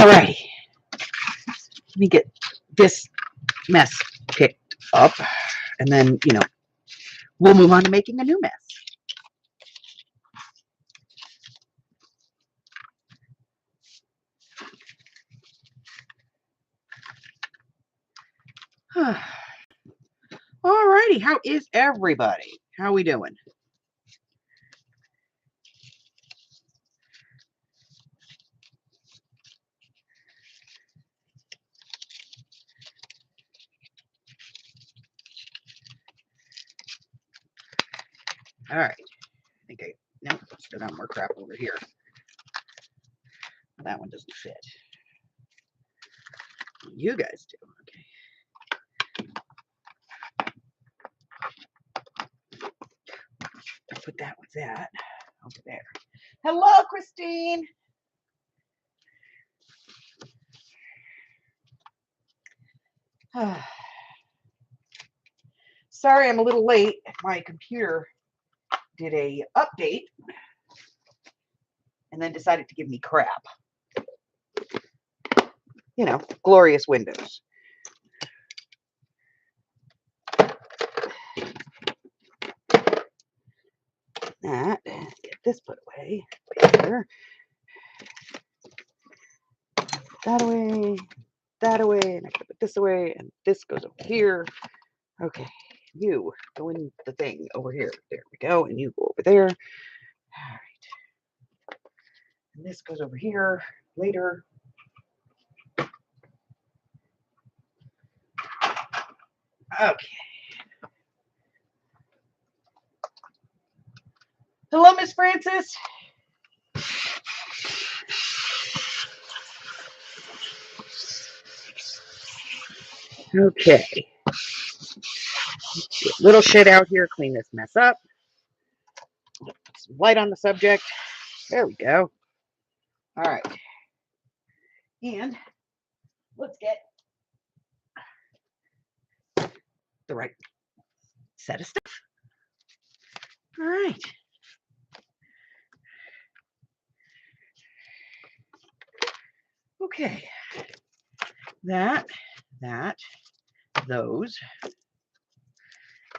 All righty. Let me get this mess picked up, and then, we'll move on to making a new mess. All righty. How is everybody? How are we doing? All right. I think no, still got more crap over here. That one doesn't fit. You guys do. Okay. I'll put that with that over there. Hello, Christine. Sorry, I'm a little late. My computer did a update and then decided to give me crap. Glorious Windows. That, get this put away. Paper. That away, and I can put this away, and this goes over here. Okay, you go in the thing over here. There we go, and you go over there. All right. And this goes over here later. Okay. Hello, Miss Francis. Okay. Get little shit out here. Clean this mess up. Put some light on the subject. There we go. All right. And let's get the right set of stuff. All right. Okay. That, those.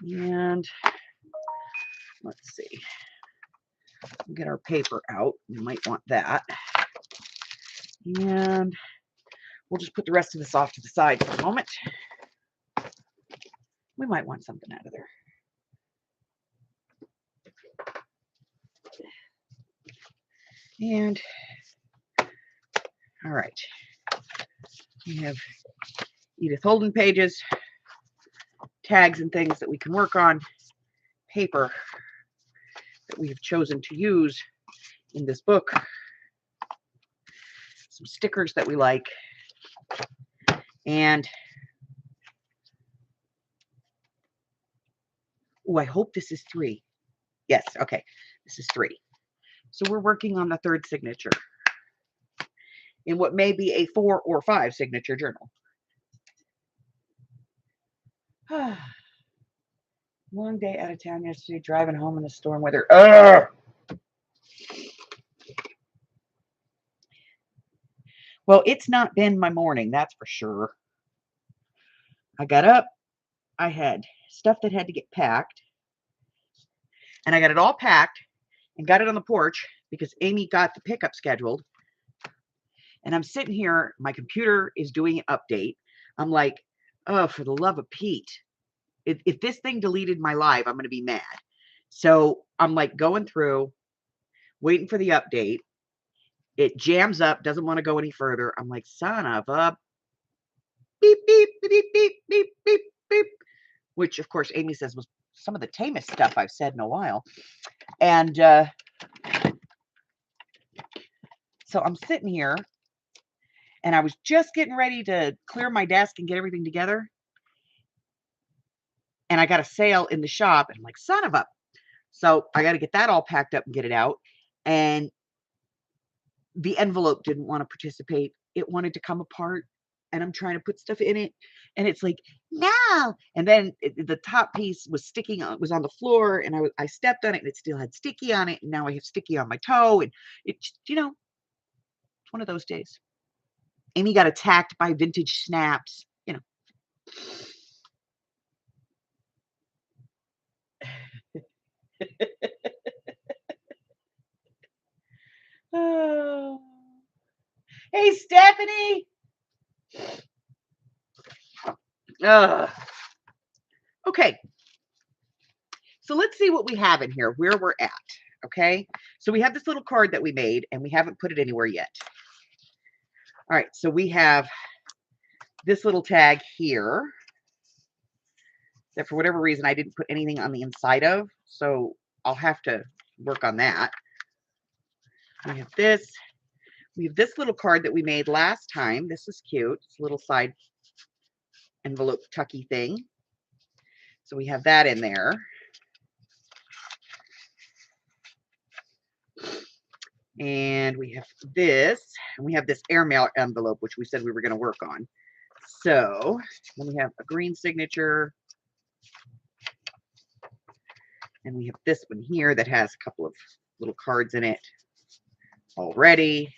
And let's see. We'll get our paper out. We might want that. And we'll just put the rest of this off to the side for a moment. We might want something out of there. And all right. We have Edith Holden pages, tags and things that we can work on, paper that we have chosen to use in this book, some stickers that we like, and I hope this is 3. Yes, okay, this is 3. So we're working on the 3rd signature in what may be a 4 or 5 signature journal. Long day out of town yesterday, driving home in the storm weather. Well, it's not been my morning, that's for sure. I got up, I had stuff that had to get packed, and I got it all packed and got it on the porch because Amy got the pickup scheduled. And I'm sitting here, my computer is doing an update. I'm like, oh, for the love of Pete. If this thing deleted my live, I'm going to be mad. So I'm like going through, waiting for the update. It jams up, doesn't want to go any further. I'm like, son of a beep, beep, beep, beep, beep, beep, beep. Which, of course, Amy says was some of the tamest stuff I've said in a while. And so I'm sitting here, and I was just getting ready to clear my desk and get everything together. And I got a sale in the shop, and I'm like, son of a. So I got to get that all packed up and get it out. And the envelope didn't want to participate. It wanted to come apart, and I'm trying to put stuff in it, and it's like, no. And then the top piece was sticking on, was on the floor, and I stepped on it, and it still had sticky on it, and now I have sticky on my toe, and it's, it's one of those days. Amy got attacked by vintage snaps, you know. Oh. Hey, Stephanie. Okay. So let's see what we have in here, where we're at. Okay. So we have this little card that we made and we haven't put it anywhere yet. All right. So we have this little tag here that for whatever reason I didn't put anything on the inside of. So I'll have to work on that. We have this. We have this little card that we made last time. This is cute. It's a little side envelope tucky thing. So we have that in there. And we have this. And we have this airmail envelope, which we said we were going to work on. So then we have a green signature. And we have this one here that has a couple of little cards in it already.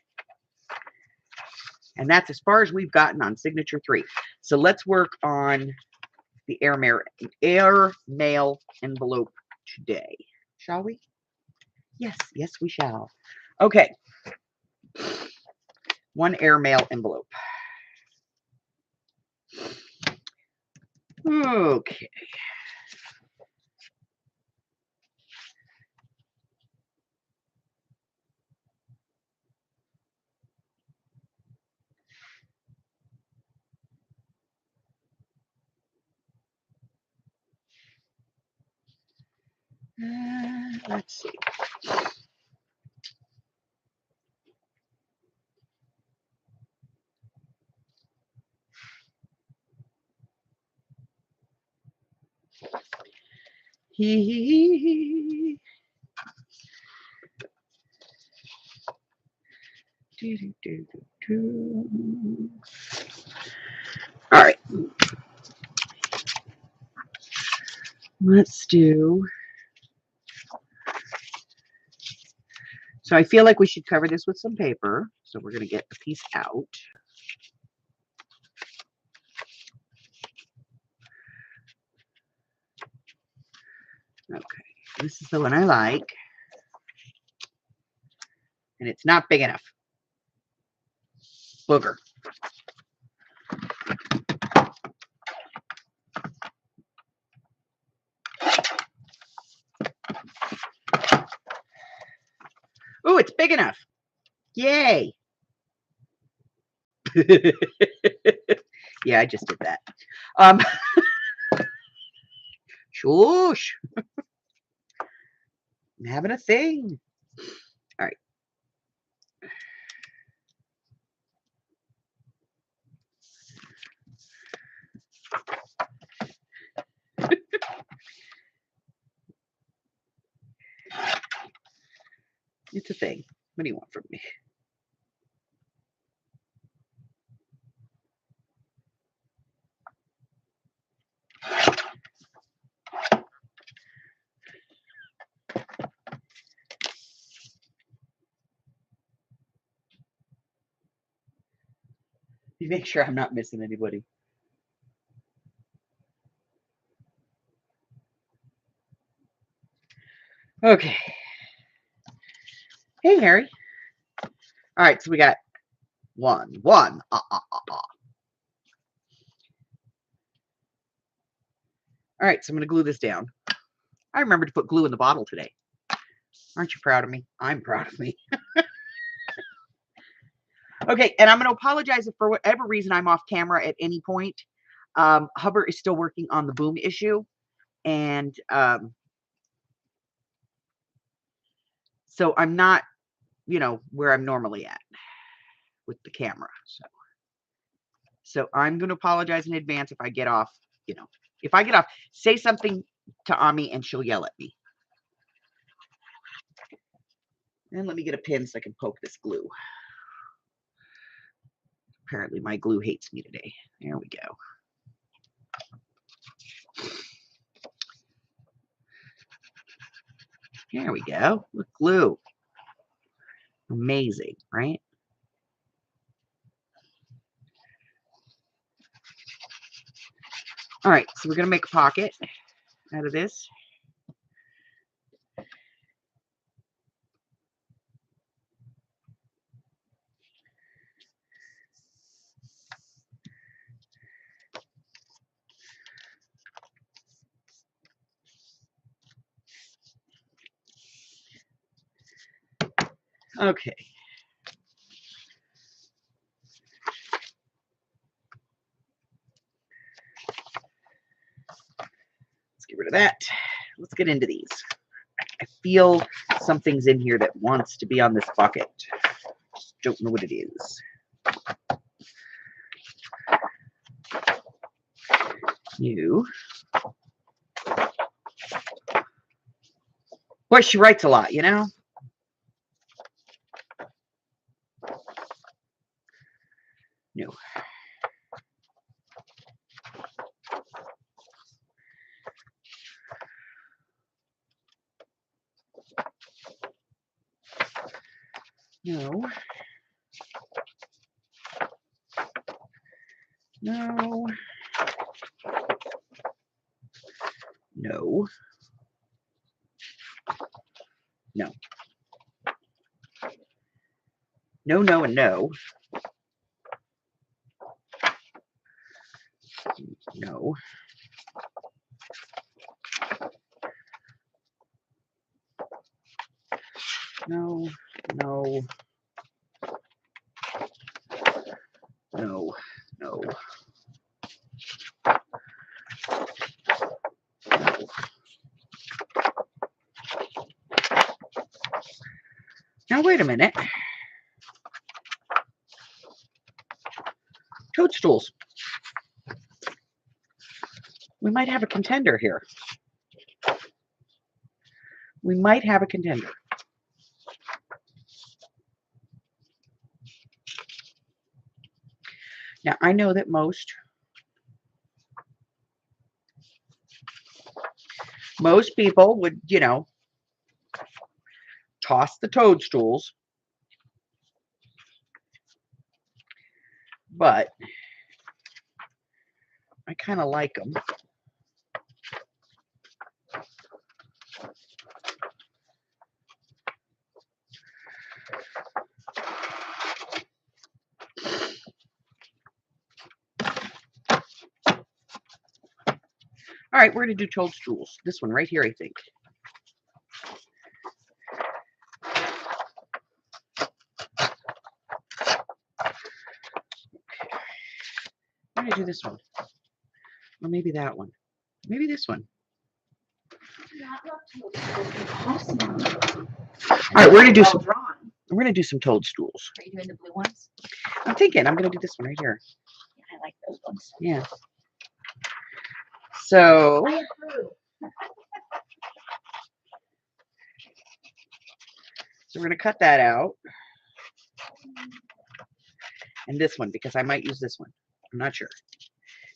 And that's as far as we've gotten on signature 3. So let's work on the airmail envelope today, shall we? Yes, yes, we shall. Okay. One airmail envelope. Okay. Let's see. All right. Let's do. So I feel like we should cover this with some paper. So we're going to get a piece out. Okay. This is the one I like. And it's not big enough. Booger. Oh, it's big enough. Yay. Yeah, I just did that. Shush. I'm having a thing. All right. It's a thing. What do you want from me? You make sure I'm not missing anybody. Okay. Hey, Harry. All right, so we got one. All right, so I'm going to glue this down. I remembered to put glue in the bottle today. Aren't you proud of me? I'm proud of me. Okay, and I'm going to apologize if for whatever reason I'm off camera at any point. Hubbard is still working on the boom issue. And so I'm not, where I'm normally at with the camera. So I'm going to apologize in advance if I get off, if I get off, say something to Ami and she'll yell at me. And let me get a pin so I can poke this glue. Apparently my glue hates me today. There we go. There we go. Look, glue. Amazing, right? All right, so we're going to make a pocket out of this. Okay. Let's get rid of that. Let's get into these. I feel something's in here that wants to be on this bucket. Just don't know what it is. You. Boy, she writes a lot, you know? No. No. No. No. No. No, no, and no. No. No. No. No. No. Now, wait a minute. Toadstools. We might have a contender here. We might have a contender. Now, I know that most people would, you know, toss the toadstools. But I kind of like them. All right, we're going to do toadstools. This one right here, I think. I'm going to do this one. Or maybe that one. Maybe this one. All right, we're going to do some. We're going to do some toadstools. Are you doing the blue ones? I'm thinking I'm going to do this one right here. Yeah, I like those ones. Yeah. So. I approve. So we're going to cut that out. And this one, because I might use this one. I'm not sure.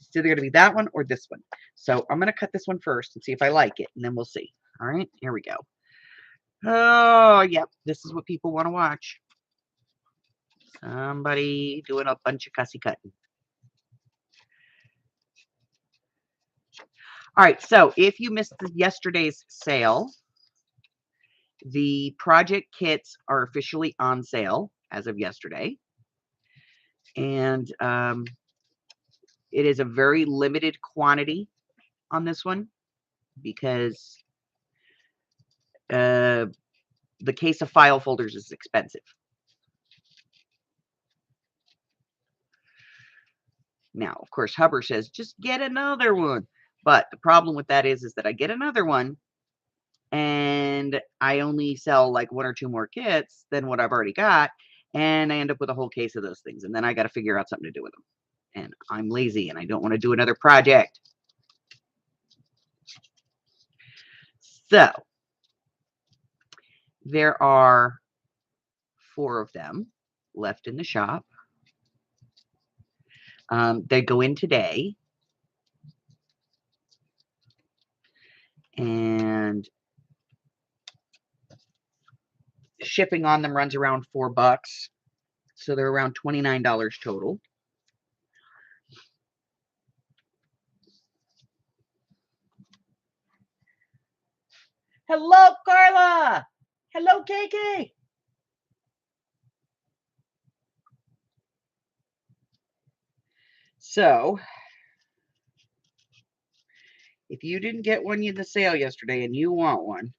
It's either going to be that one or this one. So I'm going to cut this one first and see if I like it, and then we'll see. All right, here we go. Oh, yep. This is what people want to watch. Somebody doing a bunch of cussy cutting. All right, so if you missed yesterday's sale, the project kits are officially on sale as of yesterday. And it is a very limited quantity on this one because the case of file folders is expensive. Now, of course, Hubbard says, just get another one. But the problem with that is that I get another one and I only sell like 1 or 2 more kits than what I've already got. And I end up with a whole case of those things. And then I got to figure out something to do with them. And I'm lazy and I don't want to do another project. So there are 4 of them left in the shop. They go in today. And shipping on them runs around $4. So they're around $29 total. Hello, Carla. Hello, KK. So, if you didn't get one in the sale yesterday and you want one,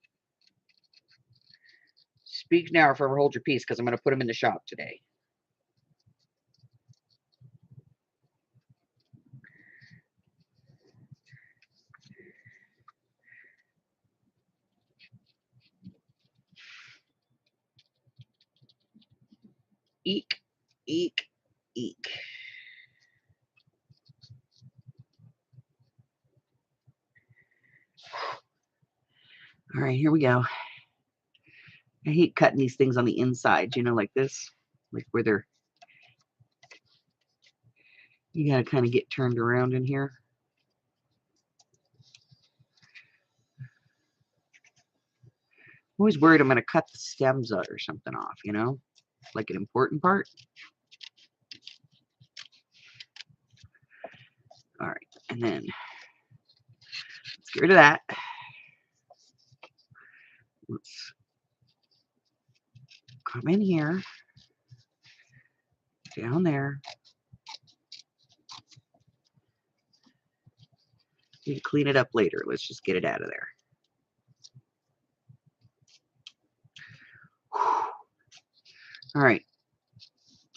speak now or forever hold your peace, because I'm going to put them in the shop today. Eek, eek, eek. All right, here we go. I hate cutting these things on the inside, you know, like this, like where they're, you got to kind of get turned around in here. I'm always worried I'm going to cut the stems out or something off, you know, like an important part. All right, and then let's get rid of that. Let's come in here, down there. You can clean it up later. Let's just get it out of there. All right.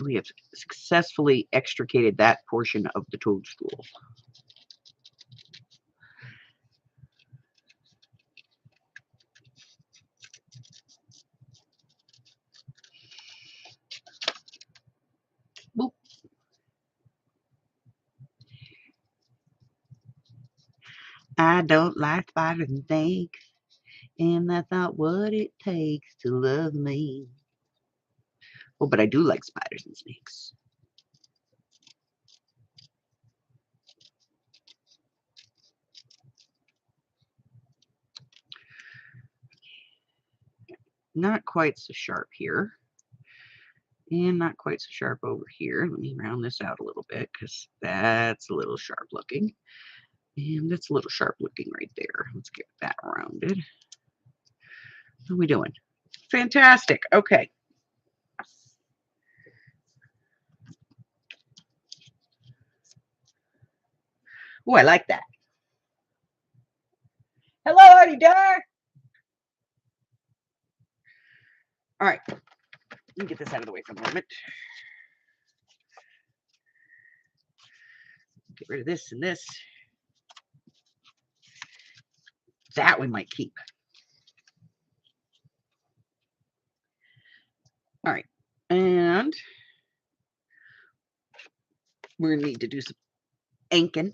We have successfully extricated that portion of the toadstool. Boop. I don't like spiders and snakes, and that's not what it takes to love me. Oh, but I do like spiders and snakes. Not quite so sharp here. And not quite so sharp over here. Let me round this out a little bit, because that's a little sharp looking. And that's a little sharp looking right there. Let's get that rounded. How are we doing? Fantastic. Okay. Oh, I like that. Hello, Artie Dar. All right. Let me get this out of the way for a moment. Get rid of this and this. That we might keep. All right. And we're going to need to do some inking.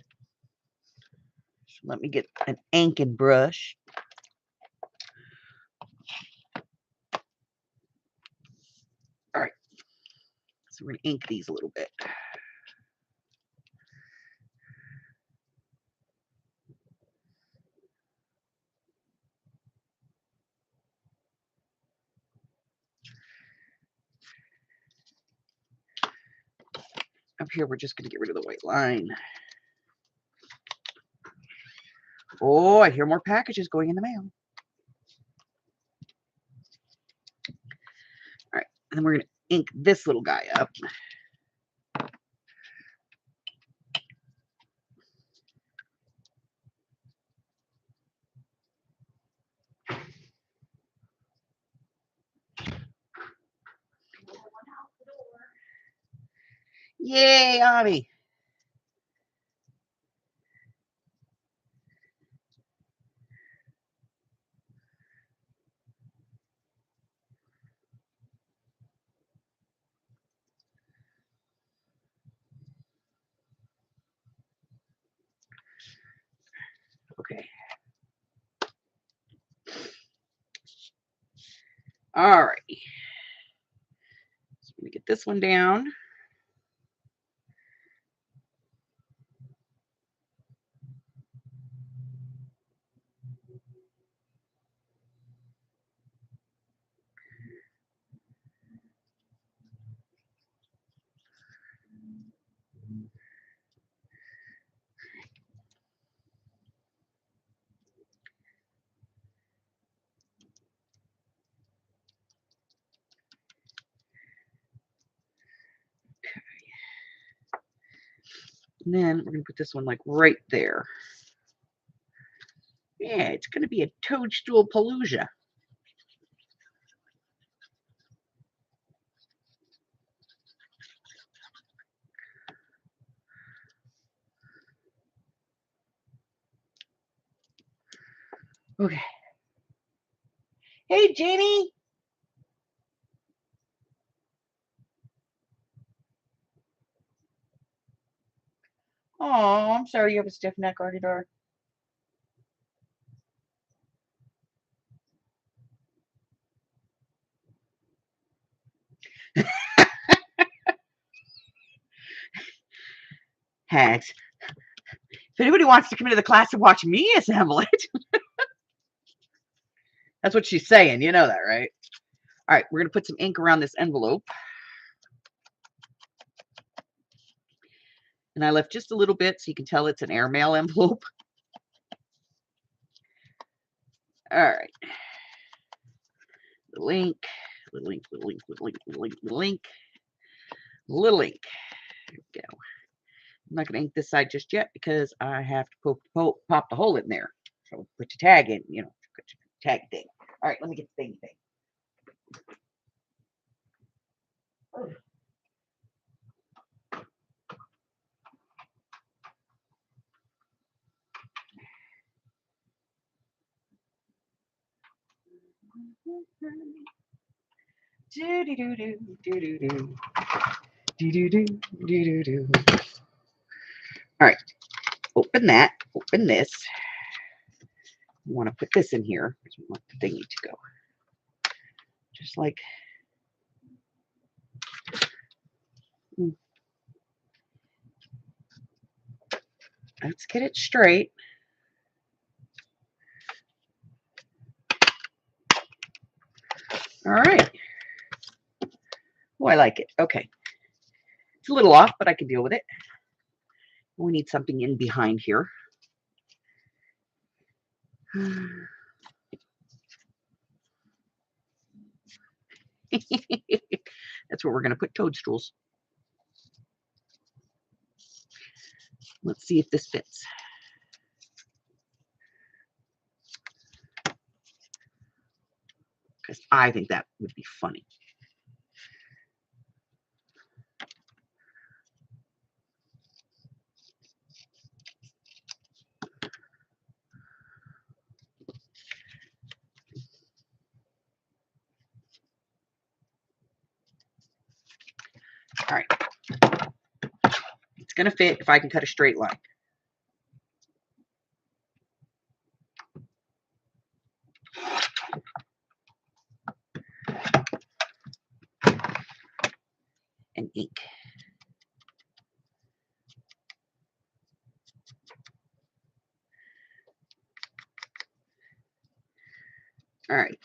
So let me get an inking brush. All right. So we're going to ink these a little bit. Up here, we're just going to get rid of the white line. Oh, I hear more packages going in the mail. All right. And then we're going to ink this little guy up. Yay, Avi. Okay. All right. So I'm going to get this one down. And then we're going to put this one like right there. Yeah, it's going to be a toadstool palooza. Okay. Hey, Jenny. Oh, I'm sorry you have a stiff neck, Ardidar. Hags. If anybody wants to come into the class and watch me assemble it, that's what she's saying. You know that, right? All right, we're going to put some ink around this envelope. And I left just a little bit so you can tell it's an airmail envelope. All right. Little ink, little ink, little ink, little ink, little ink, little ink, little ink. There we go. I'm not going to ink this side just yet because I have to pop the hole in there. So put your tag in, you know, put your tag thing. All right, let me get the thing. Oh. Do do do do do do do do do do do do. All right, open that. Open this. We want to put this in here because we want the thingy to go. Just like. Let's get it straight. All right. Oh, I like it. Okay. It's a little off, but I can deal with it. We need something in behind here. That's where we're going to put toadstools. Let's see if this fits. Because I think that would be funny. All right. It's going to fit if I can cut a straight line. And ink. All right.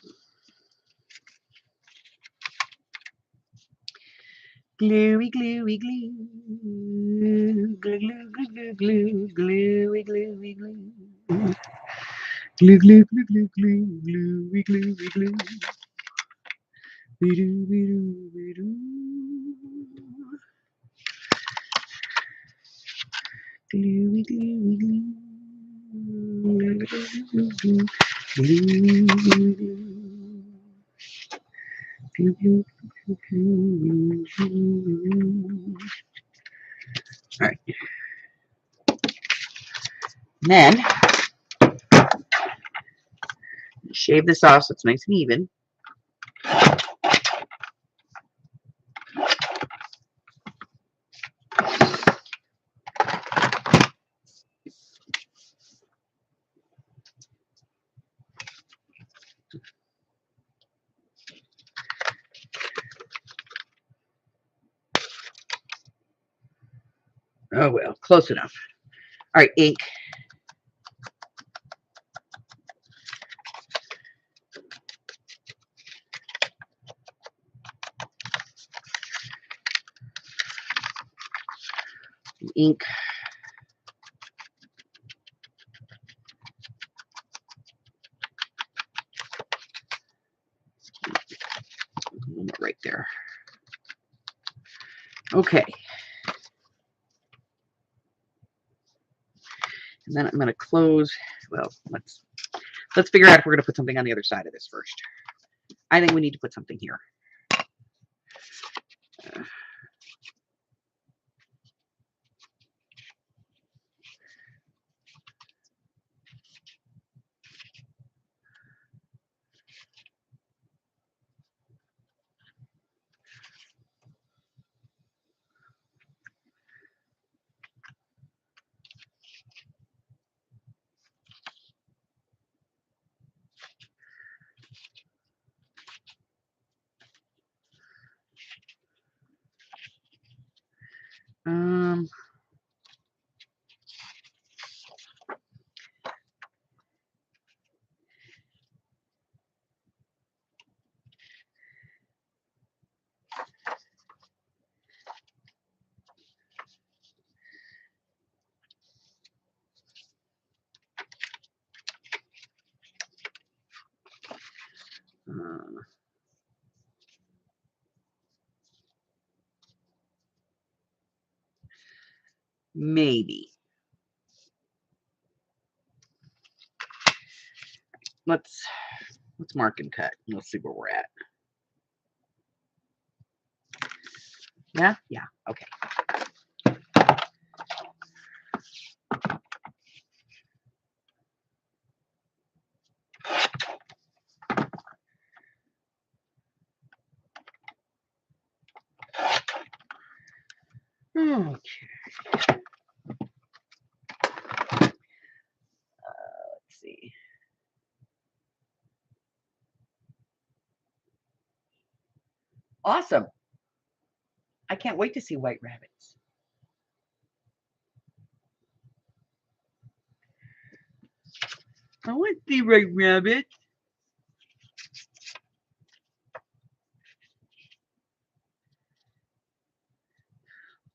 Gluey, gluey, glue. Glue, glue, glue, glue, glue. Gluey, gluey, glue. Glue, glue, glue, glue, glue. Gluey, gluey, glue. Be-doo, be-doo, be-doo. Gluey, gluey, glue. Glue, glue, glue, glue. Glue, glue, glue. All right. And then shave this off so it's nice and even. Oh, well, close enough. All right, ink. Ink. Right there. Okay. And then I'm going to close. Well, let's figure out if we're going to put something on the other side of this first. I think we need to put something here. Maybe. Let's mark and cut. Let's see where we're at. Yeah? Yeah. Okay. Okay. Let's see. Awesome. I can't wait to see white rabbits. I want the white rabbit.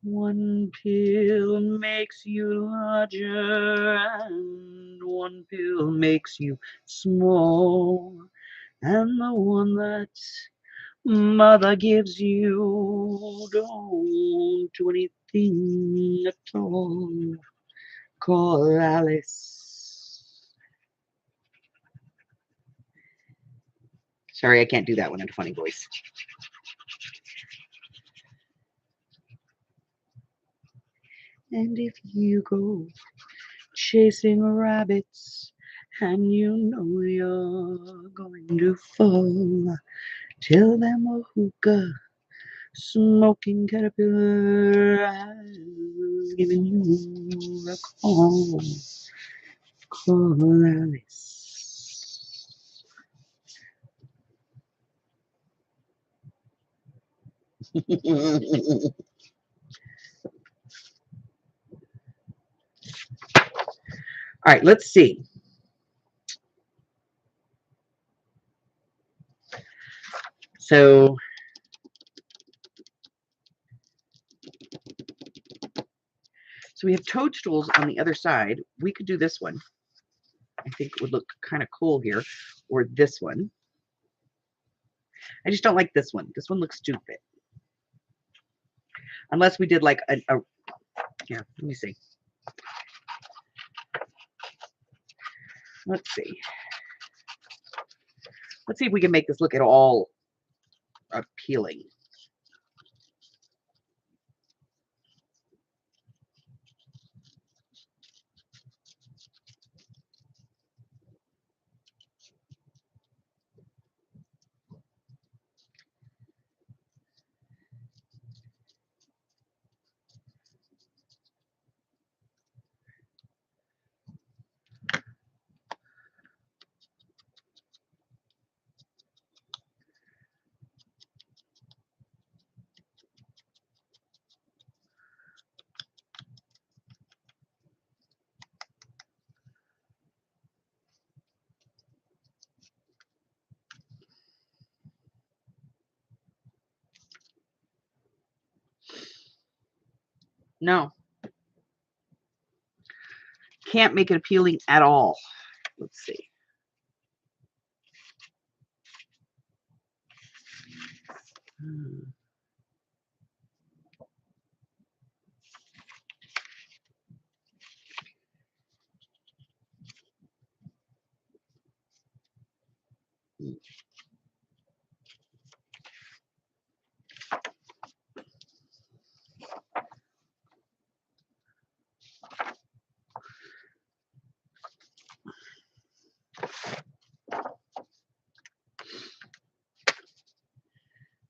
One pill makes you larger, and one pill makes you small, and the one that mother gives you don't do anything at all. Call Alice. Sorry, I can't do that one in a funny voice. And if you go chasing rabbits and you know you're going to fall, tell them a hookah smoking caterpillar has given you a call. Call Alice. All right, let's see. So we have toadstools on the other side. We could do this one. I think it would look kind of cool here. Or this one. I just don't like this one. This one looks stupid. Unless we did like a here, let me see. Let's see. Let's see if we can make this look at all appealing. No. Can't make it appealing at all. Let's see.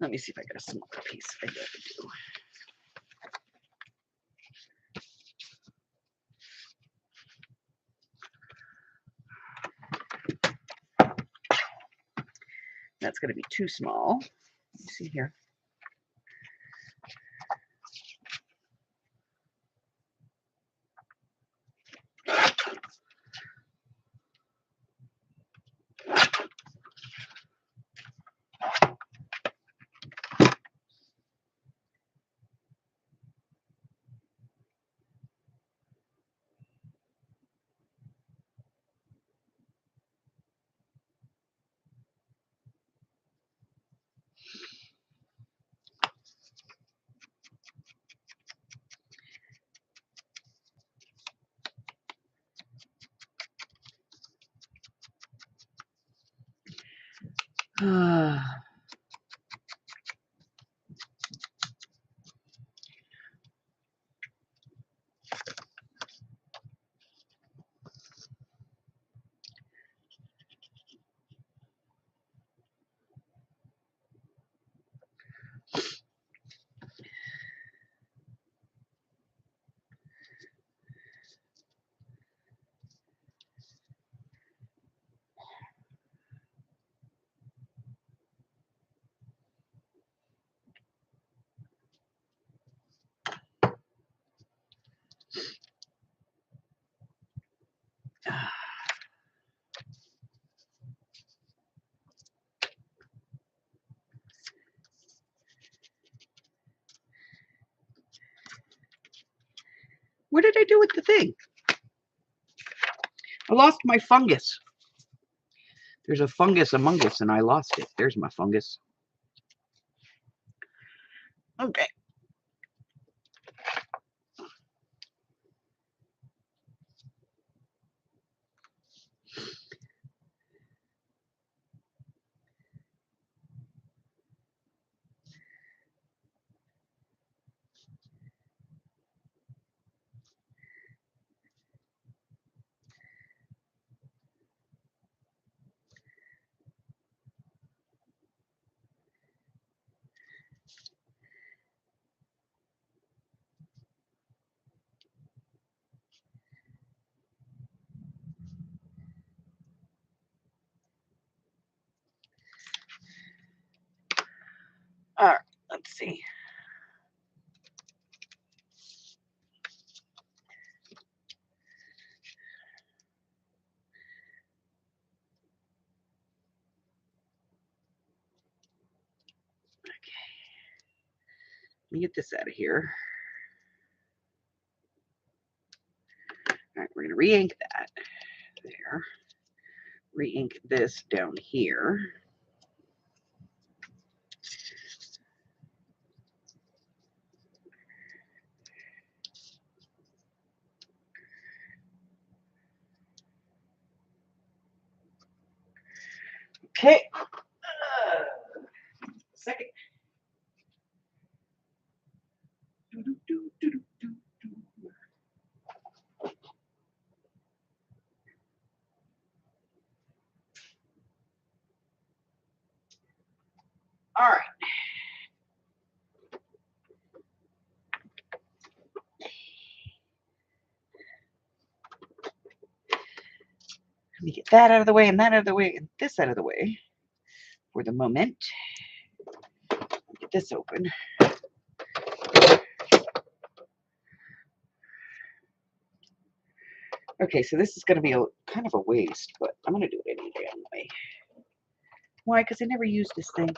Let me see if I got a smaller piece. I bet I do. That's going to be too small. Let me see here. What did I do with the thing? I lost my fungus. There's a fungus among us, and I lost it. There's my fungus. Okay. All right, let's see. Okay. Let me get this out of here. All right, we're going to re-ink that. There. Re-ink this down here. Okay. Second. All right. Let me get that out of the way and that out of the way and this out of the way for the moment. Get this open. Okay, so this is going to be a kind of a waste, but I'm going to do it any damn way. Why? Because I never used this thing.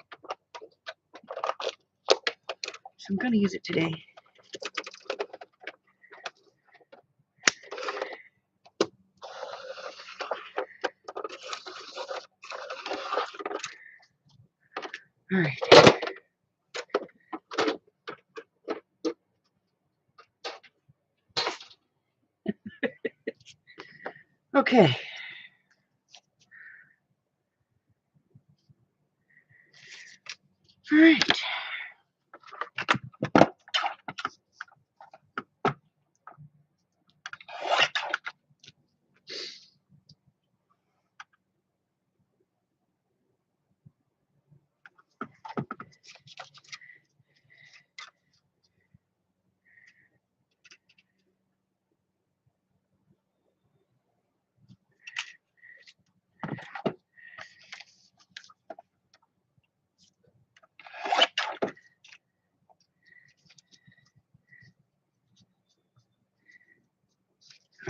So I'm going to use it today. All right. Okay. All right.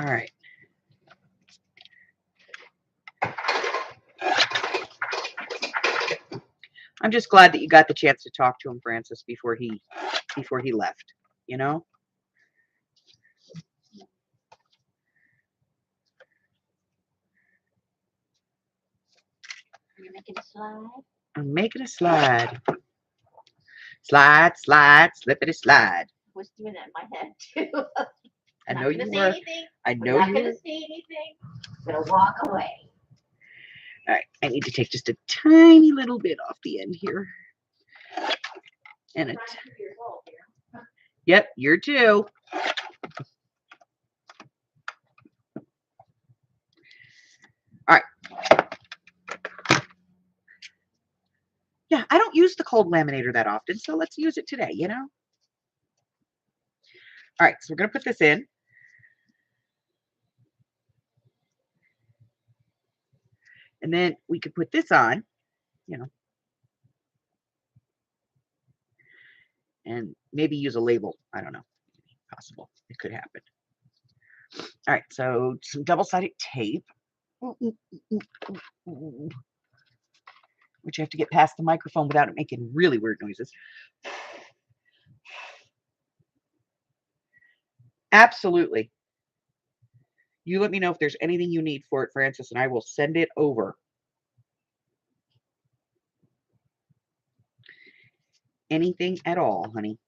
All right. I'm just glad that you got the chance to talk to him, Francis, before he left, you know? You're making a slide. I'm making a slide. Slide, slide, slippity slide. I was doing that in my head too. I Not know gonna you say were. anything. I We're know not you gonna were. say anything. We're gonna walk away. All right. I need to take just a tiny little bit off the end here. And it. Yep, you're too. All right. Yeah, I don't use the cold laminator that often, so let's use it today, you know? All right, so we're going to put this in. And then we could put this on, you know, and maybe use a label. I don't know. Possible. It could happen. All right, so some double-sided tape. Which you have to get past the microphone without it making really weird noises. Absolutely. You let me know if there's anything you need for it, Francis, and I will send it over. Anything at all, honey.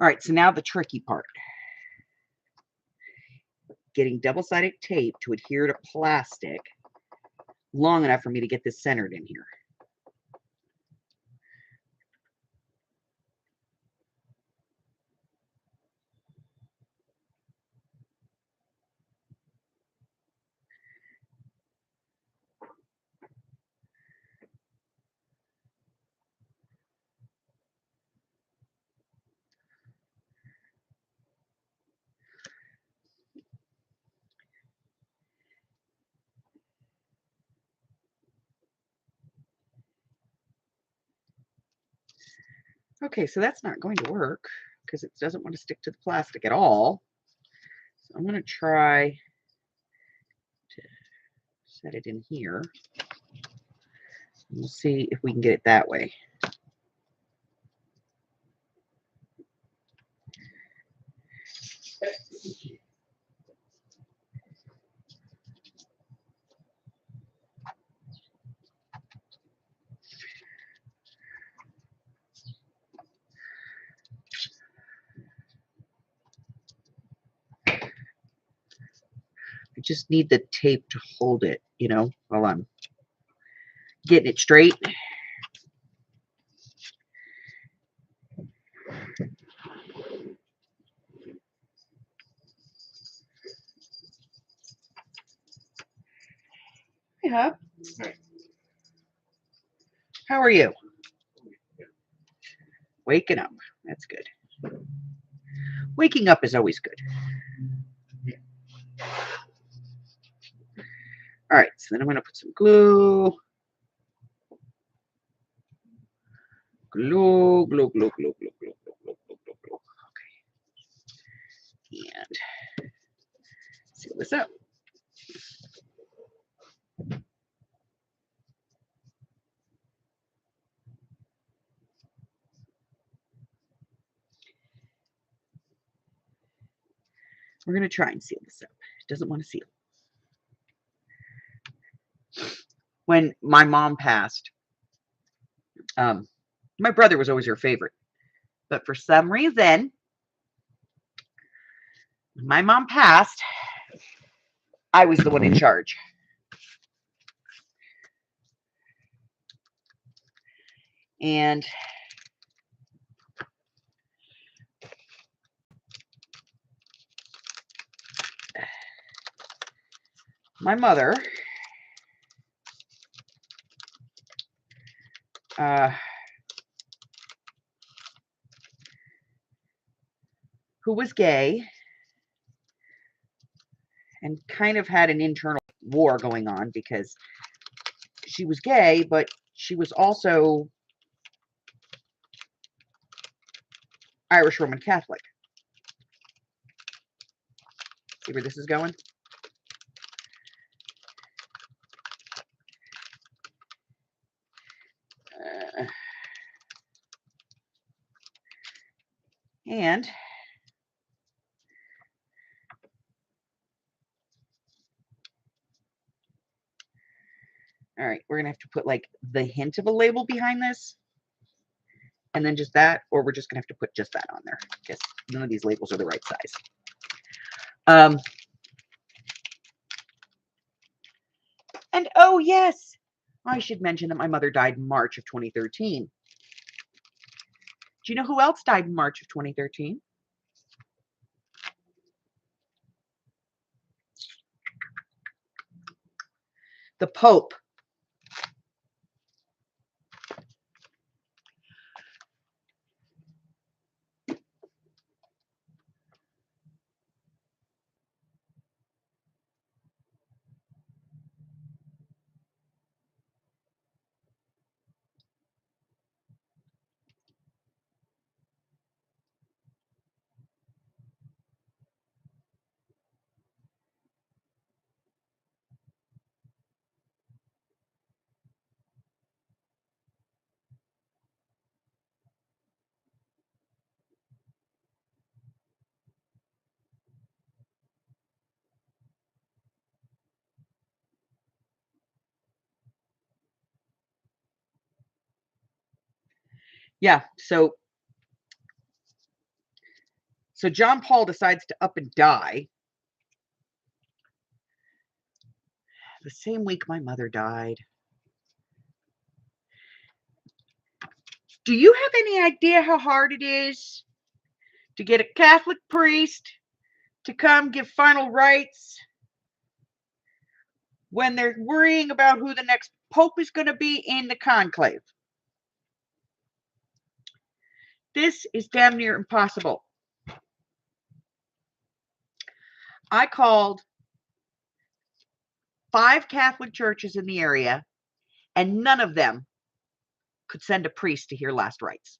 All right, so now the tricky part. Getting double-sided tape to adhere to plastic long enough for me to get this centered in here. Okay, so that's not going to work because it doesn't want to stick to the plastic at all. So I'm going to try to set it in here. We'll see if we can get it that way. I just need the tape to hold it, you know, while I'm getting it straight. Yeah. How are you? Waking up. That's good. Waking up is always good. All right, so then I'm going to put some glue. Glue, glue, glue, glue, glue, glue, glue, glue, glue, glue, glue. Okay. And seal this up. We're going to try and seal this up. It doesn't want to seal. When my mom passed, my brother was always her favorite. But for some reason, My mom passed. I was the one in charge. And my mother who was gay and kind of had an internal war going on because she was gay, but she was also Irish Roman Catholic. See where this is going? And all right, we're gonna have to put like the hint of a label behind this, and then just that, or we're just gonna have to put just that on there because none of these labels are the right size. And oh yes, I should mention that my mother died in March of 2013. Do you know who else died in March of 2013? The Pope. Yeah, so John Paul decides to up and die the same week my mother died. Do you have any idea how hard it is to get a Catholic priest to come give final rites when they're worrying about who the next pope is going to be in the conclave? This is damn near impossible. I called 5 Catholic churches in the area, and none of them could send a priest to hear last rites.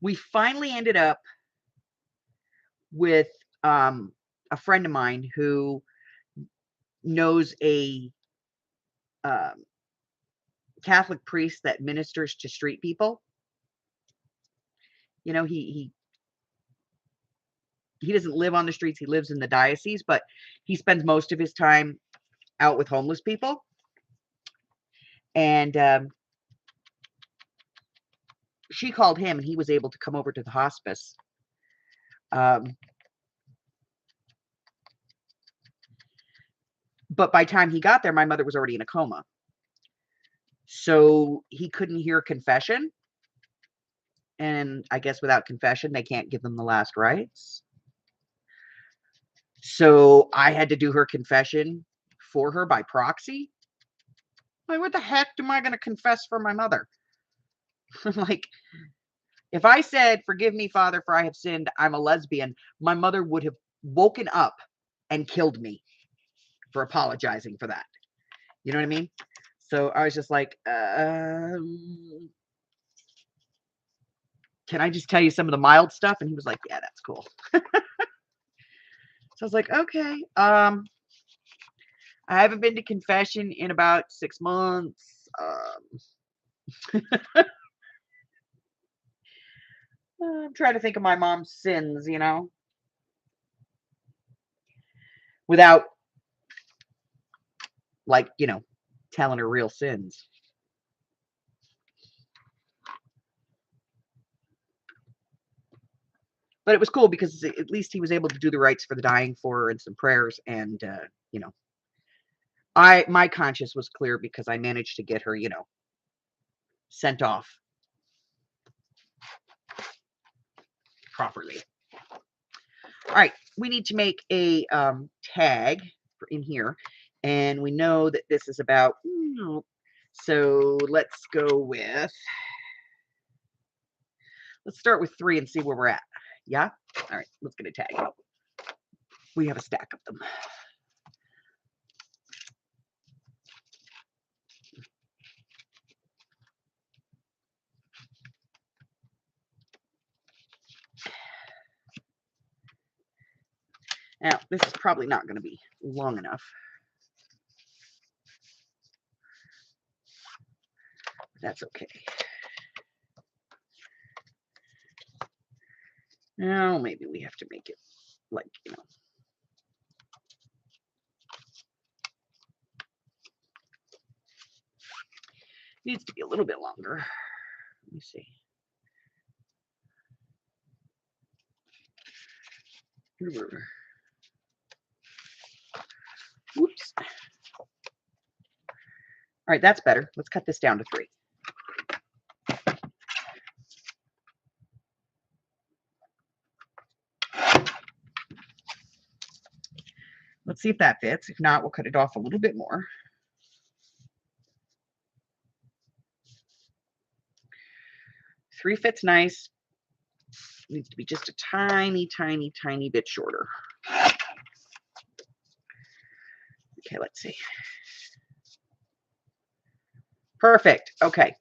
We finally ended up with a friend of mine who knows a Catholic priest that ministers to street people. You know, he doesn't live on the streets. He lives in the diocese, but he spends most of his time out with homeless people. And she called him, and he was able to come over to the hospice. But by the time he got there, my mother was already in a coma. So he couldn't hear confession. And I guess without confession, they can't give them the last rites. So I had to do her confession for her by proxy. Like, what the heck am I going to confess for my mother? Like, if I said, "Forgive me, Father, for I have sinned, I'm a lesbian," my mother would have woken up and killed me for apologizing for that. You know what I mean? So I was just like, can I just tell you some of the mild stuff? And he was like, yeah, that's cool. So I was like, okay. I haven't been to confession in about 6 months. I'm trying to think of my mom's sins, you know, without, like, you know, telling her real sins. But it was cool because at least he was able to do the rites for the dying for her and some prayers. And, you know, my conscience was clear because I managed to get her, you know, sent off properly. All right, we need to make a tag in here, and we know that this is about, so let's go with, let's start with 3 and see where we're at. Yeah? All right, let's get a tag. We have a stack of them. Now, this is probably not going to be long enough. That's okay. Now, maybe we have to make it like, you know. Needs to be a little bit longer. Let me see. Oops. All right, that's better. Let's cut this down to 3. Let's see if that fits. If not, we'll cut it off a little bit more. Three fits nice. Needs to be just a tiny, tiny, tiny bit shorter. Okay, let's see. Perfect. Okay,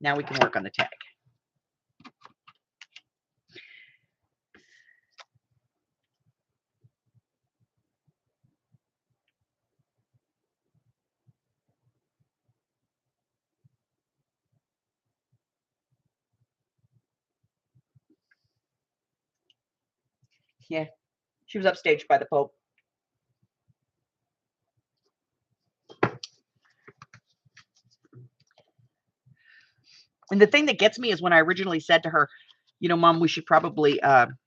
now we can work on the tag. Yeah, she was upstaged by the Pope. And the thing that gets me is when I originally said to her, you know, Mom, we should probably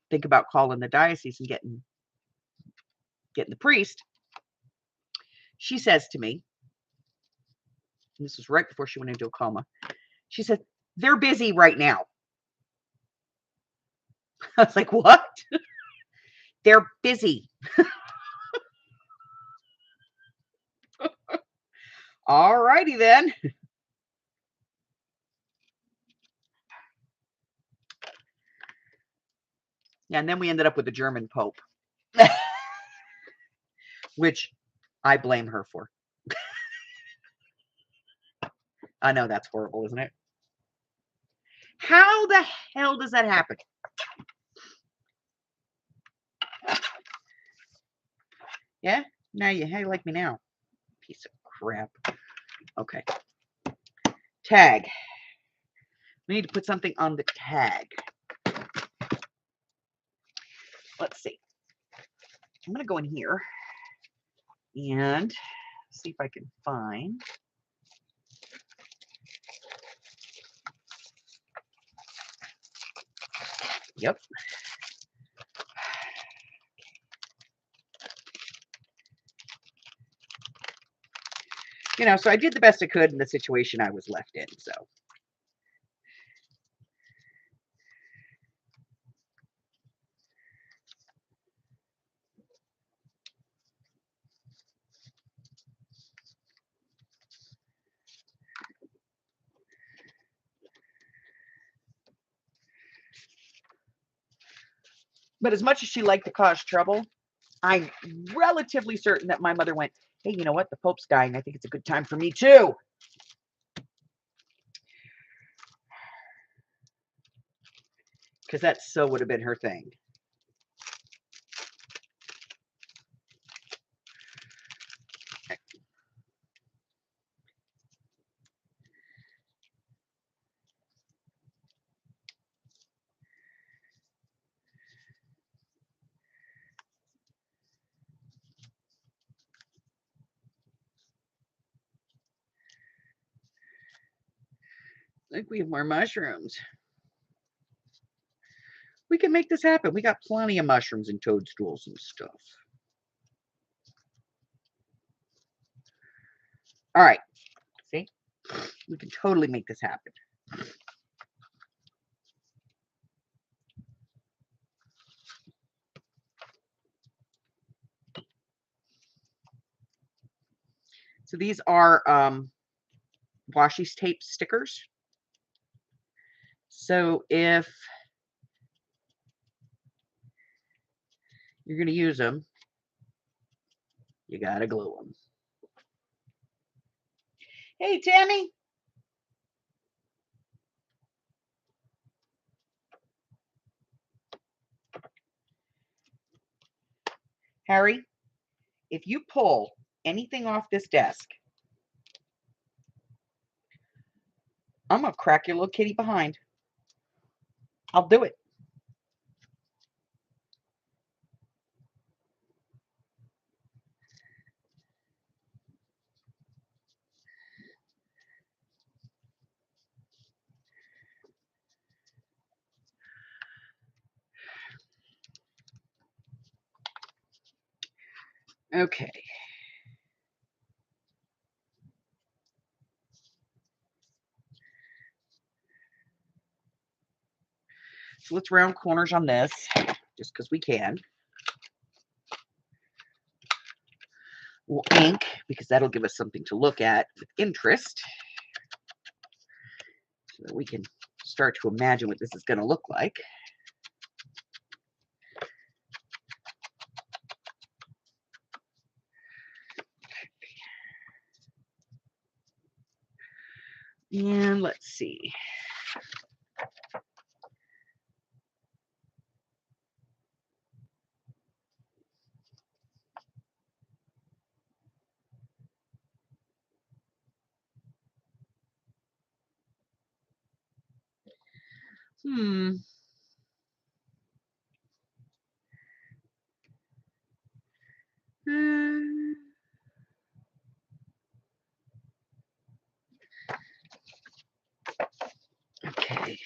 think about calling the diocese and getting the priest. She says to me, and this was right before she went into a coma, she said, they're busy right now. I was like, what? They're busy. All righty then. Yeah, and then we ended up with the German Pope, which I blame her for. I know that's horrible, isn't it? How the hell does that happen? Yeah? Now you like me now. Piece of crap. Okay. Tag. We need to put something on the tag. Let's see. I'm going to go in here and see if I can find. Yep. You know, so I did the best I could in the situation I was left in, so. But as much as she liked to cause trouble, I'm relatively certain that my mother went, hey, you know what? The Pope's dying. I think it's a good time for me too. Because that so would have been her thing. I think we have more mushrooms. We can make this happen. We got plenty of mushrooms and toadstools and stuff. All right. See? We can totally make this happen. So these are washi tape stickers. So if you're going to use them, you got to glue them. Hey, Tammy. Harry, if you pull anything off this desk, I'm going to crack your little kitty behind. I'll do it. Okay. So let's round corners on this, just because we can. We'll ink, because that'll give us something to look at with interest. So that we can start to imagine what this is going to look like. And let's see. Okay.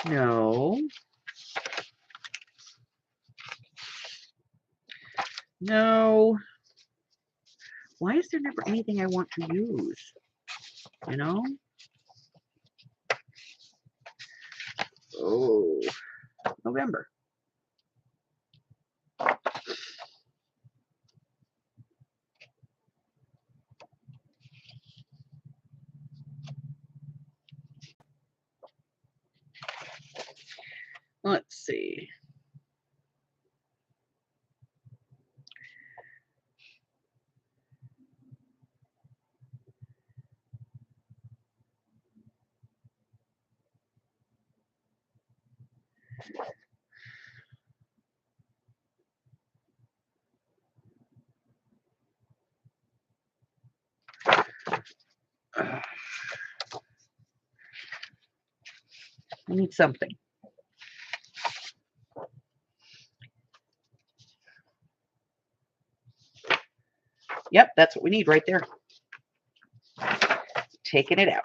No. No. Why is there never anything I want to use? You know? Oh, November. Let's see. I need something. Yep, that's what we need right there. Taking it out.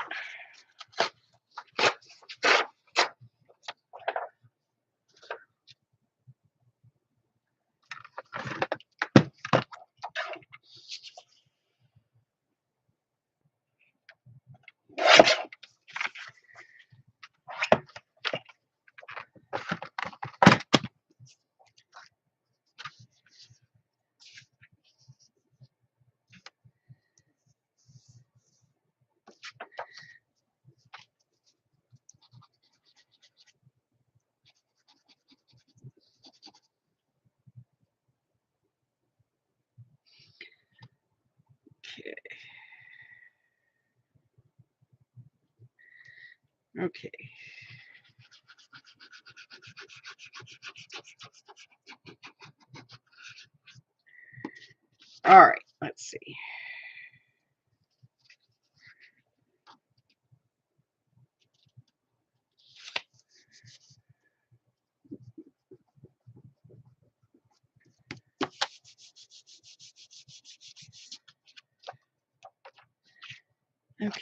Okay. All right, let's see. Okay.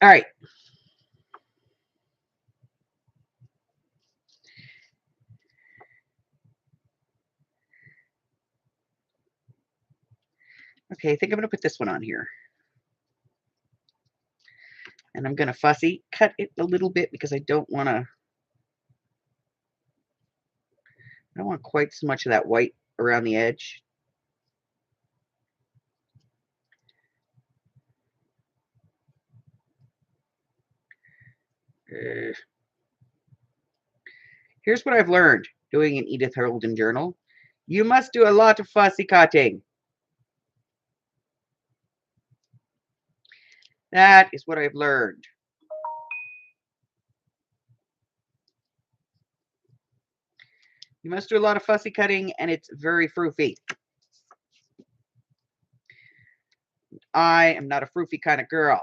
All right. Okay, I think I'm going to put this one on here. And I'm going to fussy cut it a little bit because I don't want quite so much of that white around the edge. Here's what I've learned doing an Edith Holden journal. You must do a lot of fussy cutting. That is what I've learned. You must do a lot of fussy cutting, and it's very froofy. I am not a froofy kind of girl.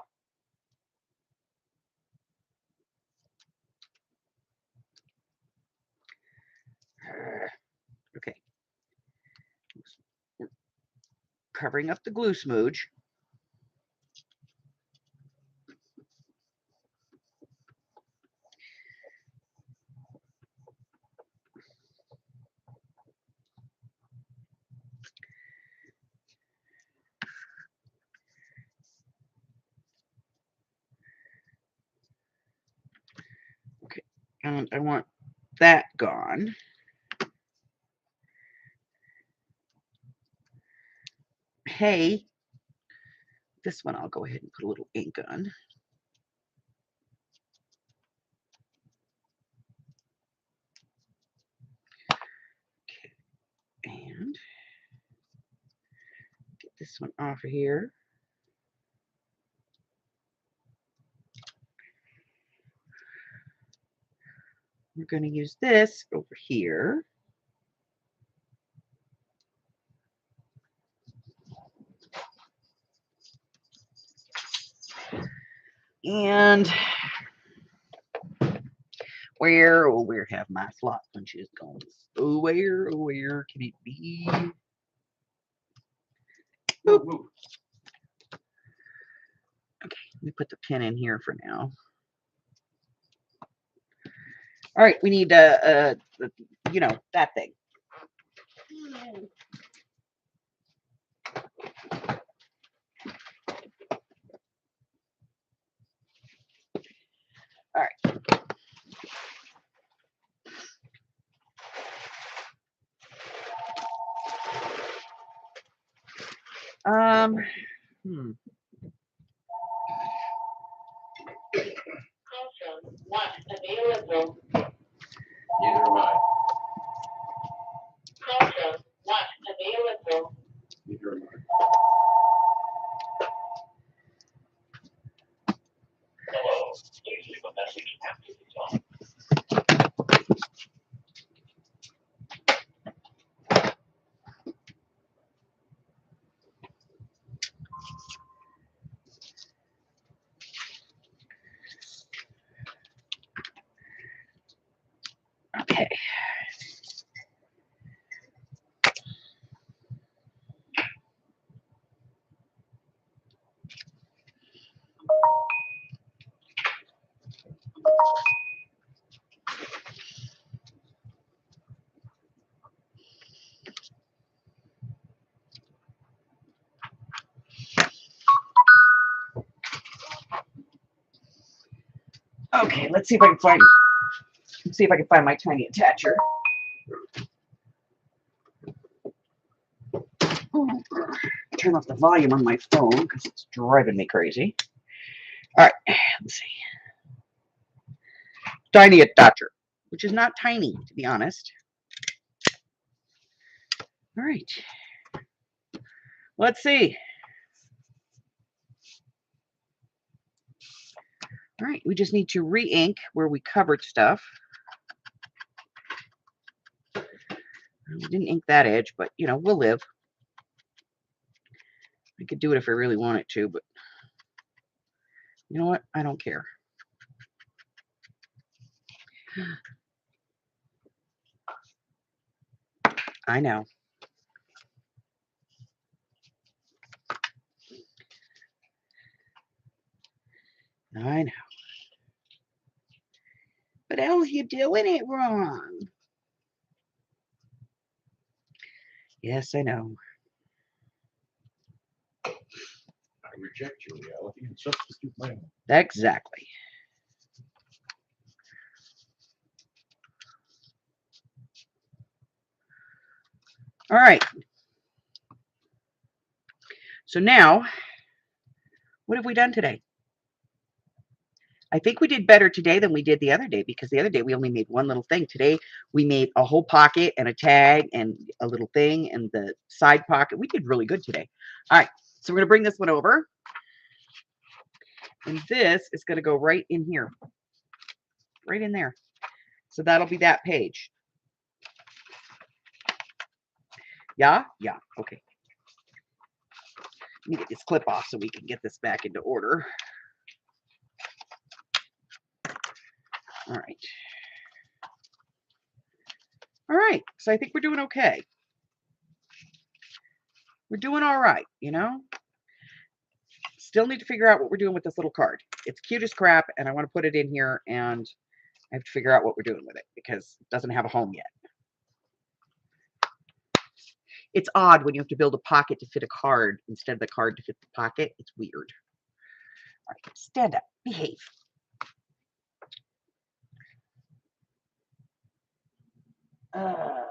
Okay. Covering up the glue smooge. Okay, and I want that gone. Hey, this one I'll go ahead and put a little ink on. Okay, and get this one off of here. We're going to use this over here. And where have my slot punches gone? Oh, where can it be? Boop. Okay, let me put the pin in here for now. All right, we need you know, that thing. All right. Not available. Neither am I. Not available. Neither am I. Hello. Please leave a message after the tone. Okay. Okay, let's see if I can find my tiny attacher. Turn off the volume on my phone because it's driving me crazy. All right, let's see. Tiny attacher, which is not tiny, to be honest. All right. Let's see. All right, we just need to re-ink where we covered stuff. We didn't ink that edge, but, you know, we'll live. I could do it if I really wanted to, but you know what? I don't care. I know. I know. But else you're doing it wrong. Yes, I know. I reject your reality and substitute my own. Exactly. All right. So now, what have we done today? I think we did better today than we did the other day, because the other day we only made one little thing. Today we made a whole pocket and a tag and a little thing and the side pocket. We did really good today. All right. So we're going to bring this one over. And this is going to go right in here. Right in there. So that'll be that page. Yeah? Yeah. Okay. Let me get this clip off so we can get this back into order. All right. All right. So I think we're doing okay. We're doing all right, you know? Still need to figure out what we're doing with this little card. It's cute as crap, and I want to put it in here, and I have to figure out what we're doing with it because it doesn't have a home yet. It's odd when you have to build a pocket to fit a card instead of the card to fit the pocket. It's weird. All right, stand up. Behave. Oh.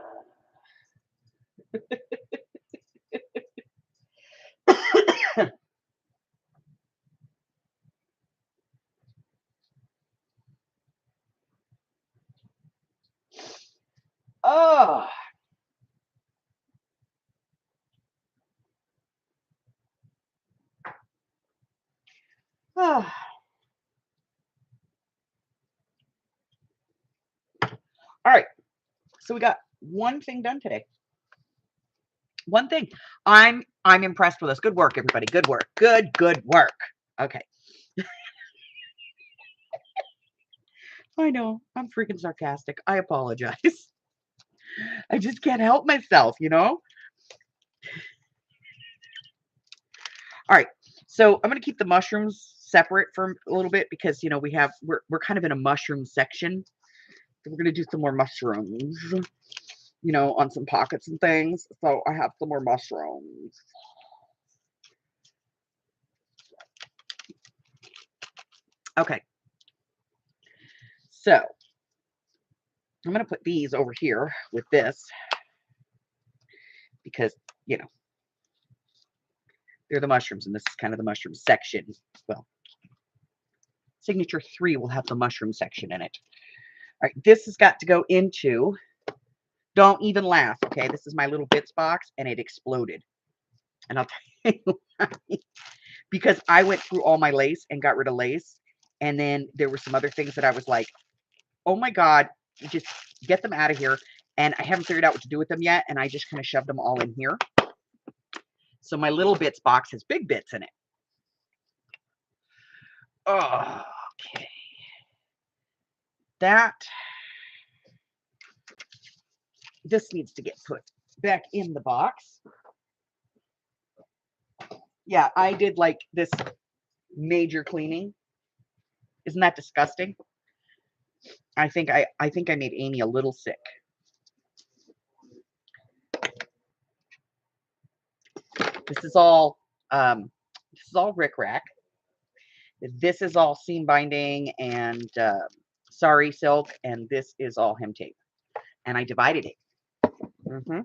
Oh. All right. So we got one thing done today. One thing. I'm impressed with us. Good work, everybody. Good work. Good work. Okay. I know. I'm freaking sarcastic. I apologize. I just can't help myself, you know? All right. So I'm going to keep the mushrooms separate for a little bit because, you know, we're kind of in a mushroom section. So we're going to do some more mushrooms, you know, on some pockets and things. So I have some more mushrooms. Okay. So I'm going to put these over here with this because, you know, they're the mushrooms, and this is kind of the mushroom section. Well, signature 3 will have the mushroom section in it. All right, this has got to go into, don't even laugh, okay? This is my little bits box, and it exploded. And I'll tell you why. Because I went through all my lace and got rid of lace, and then there were some other things that I was like, oh my God, just get them out of here. And I haven't figured out what to do with them yet, and I just kind of shoved them all in here. So my little bits box has big bits in it. Oh, okay. This needs to get put back in the box. Yeah, I did like this major cleaning. Isn't that disgusting? I think I made Amy a little sick. This is all rickrack. This is all seam binding and sari silk, and this is all hem tape. And I divided it. Mm-hmm.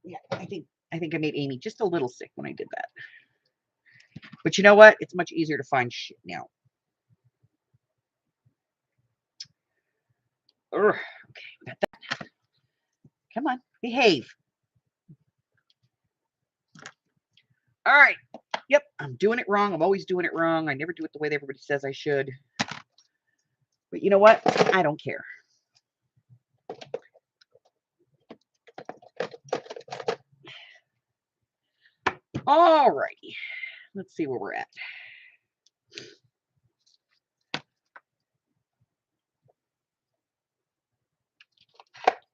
Yeah, I think I made Amy just a little sick when I did that. But you know what? It's much easier to find shit now. Urgh. Okay, got that. Come on, behave. All right. Yep, I'm doing it wrong. I'm always doing it wrong. I never do it the way that everybody says I should. But you know what? I don't care. All righty. Let's see where we're at.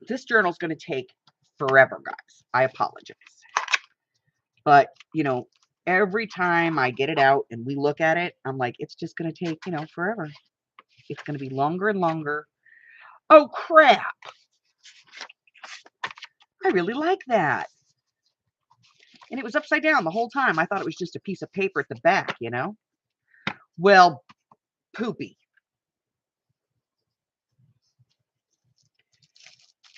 This journal is going to take forever, guys. I apologize. But, you know, every time I get it out and we look at it, I'm like, it's just going to take, you know, forever. It's going to be longer and longer. Oh, crap. I really like that. And it was upside down the whole time. I thought it was just a piece of paper at the back, you know. Well, poopy.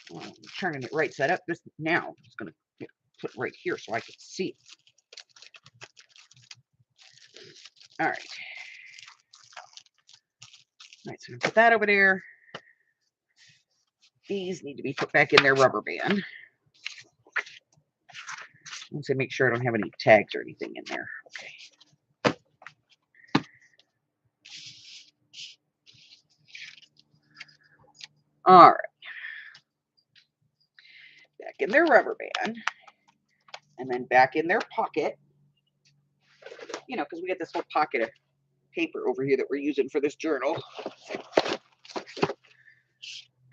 Well, I'm turning it right side up. This now I'm just going to put it right here so I can see it. All right. All right, so I'm going to put that over there. These need to be put back in their rubber band. Once I make sure I don't have any tags or anything in there. Okay. All right. Back in their rubber band. And then back in their pocket. You know, because we got this whole pocket of paper over here that we're using for this journal.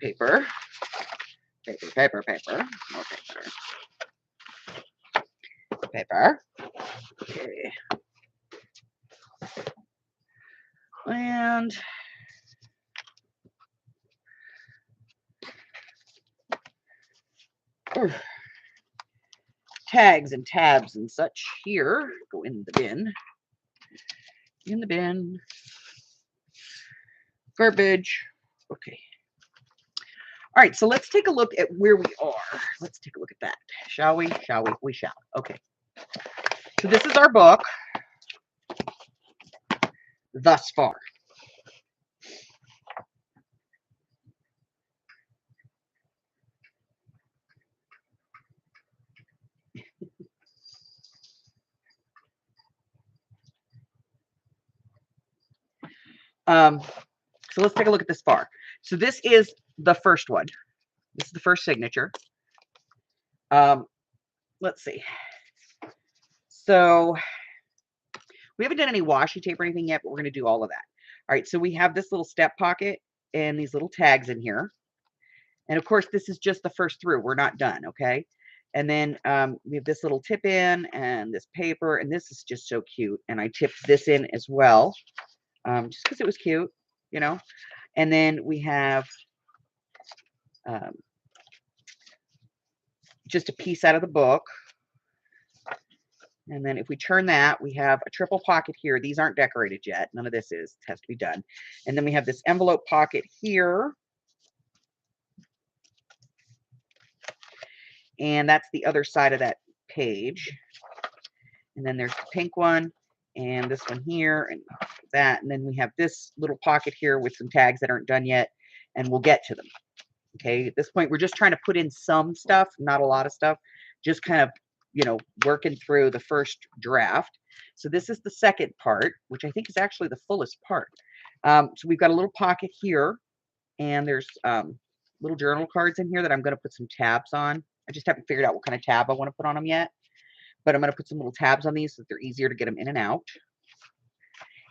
Paper. Paper, paper, paper. More paper. Paper. Okay. And tags and tabs and such here go in the bin. In the bin. Garbage. Okay. All right, so let's take a look at where we are. Let's take a look at that. Shall we? Shall we? We shall. Okay. So this is our book thus far. So let's take a look at this far. So this is the first one. This is the first signature. Let's see. So we haven't done any washi tape or anything yet, but we're going to do all of that. All right, so we have this little step pocket and these little tags in here. And of course, this is just the first through. We're not done, okay? And then we have this little tip in and this paper, and this is just so cute. And I tipped this in as well, just because it was cute, you know? And then we have just a piece out of the book. And then if we turn that, we have a triple pocket here. These aren't decorated yet. None of this is. It has to be done. And then we have this envelope pocket here. And that's the other side of that page. And then there's the pink one and this one here and that. And then we have this little pocket here with some tags that aren't done yet. And we'll get to them. Okay. At this point, we're just trying to put in some stuff, not a lot of stuff. Just kind of, you know, working through the first draft. So this is the second part, which I think is actually the fullest part. So we've got a little pocket here, and there's little journal cards in here that I'm going to put some tabs on. I just haven't figured out what kind of tab I want to put on them yet, but I'm going to put some little tabs on these so that they're easier to get them in and out.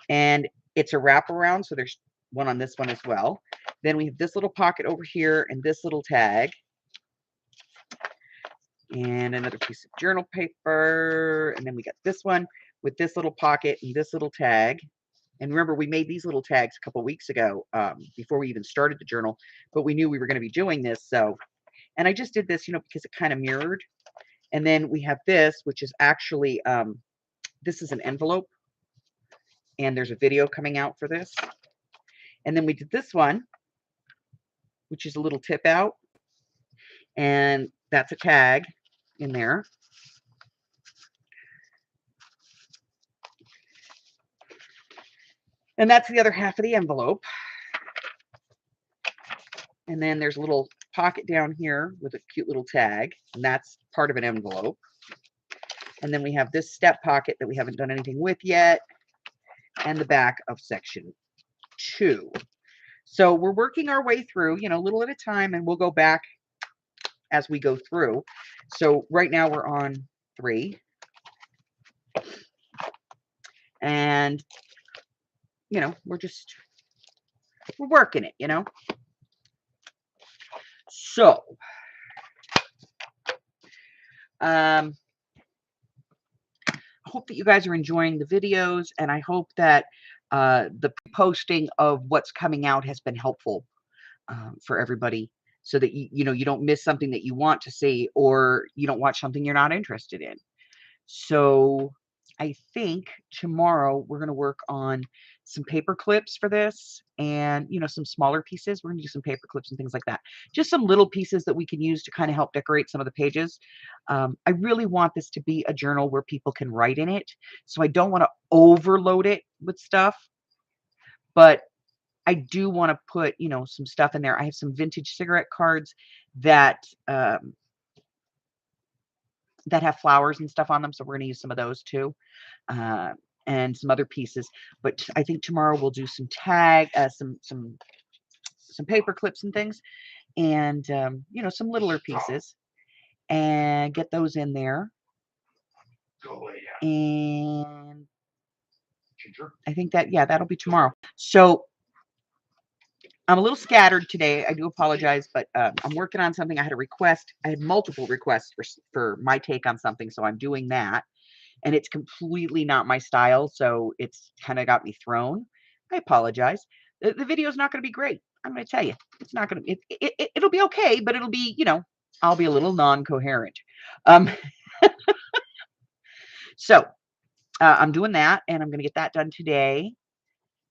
And it's a wraparound, so there's one on this one as well. Then we have this little pocket over here and this little tag. And another piece of journal paper. And then we got this one with this little pocket and this little tag. And remember, we made these little tags a couple weeks ago before we even started the journal, but we knew we were going to be doing this. So, and I just did this, you know, because it kind of mirrored. And then we have this, which is actually, this is an envelope. And there's a video coming out for this. And then we did this one, which is a little tip out. And that's a tag in there. And that's the other half of the envelope. And then there's a little pocket down here with a cute little tag. And that's part of an envelope. And then we have this step pocket that we haven't done anything with yet. And the back of section 2. So we're working our way through, you know, a little at a time, and we'll go back as we go through. So right now we're on 3. And, you know, we're working it, you know. So, I hope that you guys are enjoying the videos, and I hope that the posting of what's coming out has been helpful for everybody, so that you know, you don't miss something that you want to see, or you don't watch something you're not interested in. So I think tomorrow we're going to work on some paper clips for this, and, you know, some smaller pieces. We're going to do some paper clips and things like that. Just some little pieces that we can use to kind of help decorate some of the pages. I really want this to be a journal where people can write in it. So I don't want to overload it with stuff, but I do want to put, you know, some stuff in there. I have some vintage cigarette cards that that have flowers and stuff on them. So we're going to use some of those too. And some other pieces. But I think tomorrow we'll do some some paper clips and things, and you know, some littler pieces, and get those in there. And I think that, yeah, that'll be tomorrow. So I'm a little scattered today. I do apologize, but I'm working on something. I had a request. I had multiple requests for my take on something, so I'm doing that. And it's completely not my style, so it's kind of got me thrown. I apologize. The video is not going to be great. I'm going to tell you, it's not going to. It'll be okay, but it'll be, you know, I'll be a little non-coherent. So I'm doing that, and I'm going to get that done today.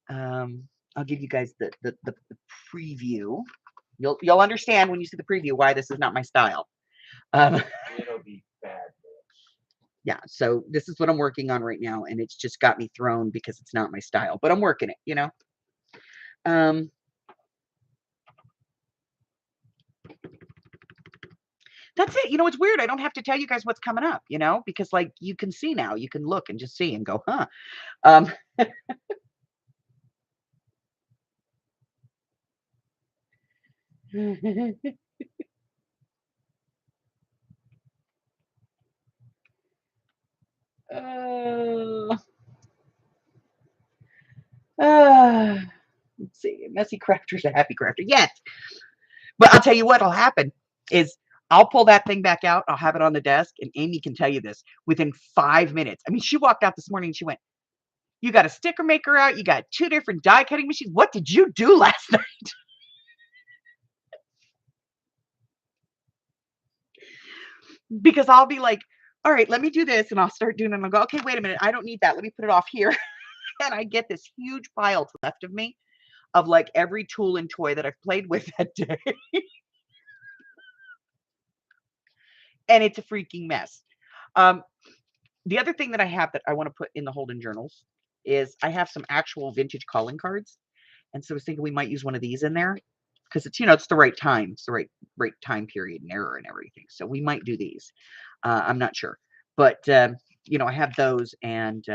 I'll give you guys the preview. You'll understand when you see the preview why this is not my style. It'll be bad. Yeah, so this is what I'm working on right now, and it's just got me thrown because it's not my style, but I'm working it, you know. That's it. You know, it's weird. I don't have to tell you guys what's coming up, you know, because, like, you can see now. You can look and just see and go, huh. Let's see. A messy crafter's a happy crafter. Yes. But I'll tell you what'll happen is I'll pull that thing back out. I'll have it on the desk, and Amy can tell you this within 5 minutes. I mean, she walked out this morning and she went, "You got a sticker maker out. You got 2 different die cutting machines. What did you do last night?" Because I'll be like, "All right, let me do this," and I'll start doing it, and I'll go, "Okay, wait a minute. I don't need that. Let me put it off here." And I get this huge pile left of me of, like, every tool and toy that I've played with that day. And it's a freaking mess. The other thing that I have that I want to put in the Holden journals is I have some actual vintage calling cards. And so I was thinking we might use one of these in there, because it's, you know, it's the right time. It's the right time period and error and everything. So we might do these. I'm not sure. But, you know, I have those, and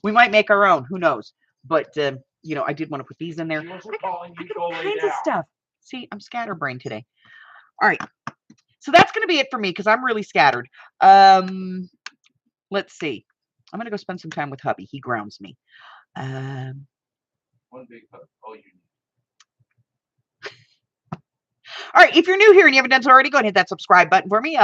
we might make our own. Who knows? But, you know, I did want to put these in there. I got all kinds of stuff. See, I'm scatterbrained today. All right. So that's going to be it for me, because I'm really scattered. Let's see. I'm going to go spend some time with hubby. He grounds me. One big hug. All you need. All right. If you're new here and you haven't done so already, go ahead and hit that subscribe button for me.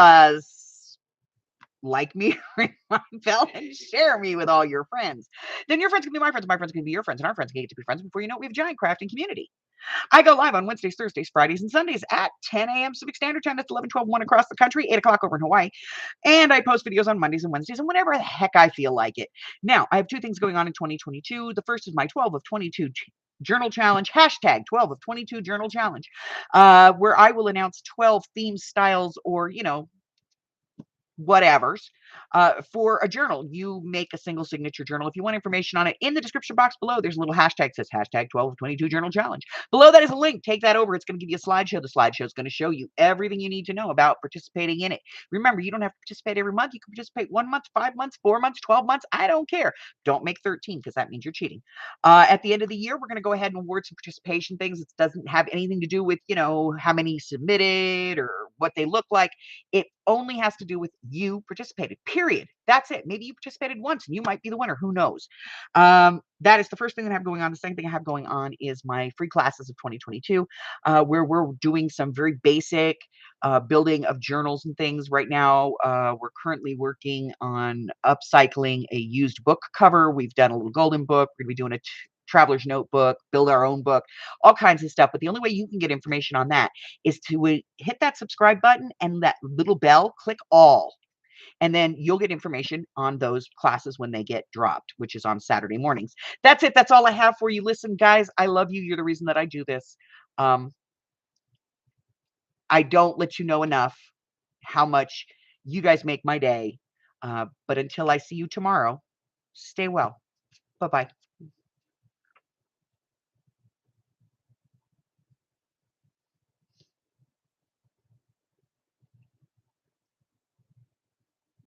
like me, ring my bell, and share me with all your friends. Then your friends can be my friends, my friends can be your friends, and our friends can get to be friends. Before you know it, we have a giant crafting community. I go live on Wednesdays, Thursdays, Fridays, and Sundays at 10 a.m. Pacific Standard Time. That's 11, 12, 1 across the country, 8 o'clock over in Hawaii. And I post videos on Mondays and Wednesdays and whenever the heck I feel like it. Now, I have two things going on in 2022. The first is my 12 of 22 journal challenge, hashtag 12 of 22 journal challenge, where I will announce 12 themes, styles, or, whatevers for a journal. You make a single signature journal. If you want information on it, in the description box below, there's a little hashtag that says hashtag 12 of 22 journal challenge. Below that is a link. Take that over. It's going to give you a slideshow. The slideshow is going to show you everything you need to know about participating in it. Remember, you don't have to participate every month. You can participate 1 month, 5 months, 4 months, 12 months. I don't care. Don't make 13 because that means you're cheating. At the end of the year, we're going to go ahead and award some participation things. It doesn't have anything to do with, how many submitted or what they look like. It only has to do with you participated, period. That's it. Maybe you participated once and you might be the winner. Who knows? That is the first thing that I have going on. The second thing I have going on is my free classes of 2022, where we're doing some very basic building of journals and things. Right now, we're currently working on upcycling a used book cover. We've done a little golden book. We're going to be doing a traveler's notebook, build our own book, all kinds of stuff. But the only way you can get information on that is to hit that subscribe button and that little bell, click all. And then you'll get information on those classes when they get dropped, which is on Saturday mornings. That's it. That's all I have for you. Listen, guys, I love you. You're the reason that I do this. I don't let you know enough how much you guys make my day. But until I see you tomorrow, stay well. Bye-bye.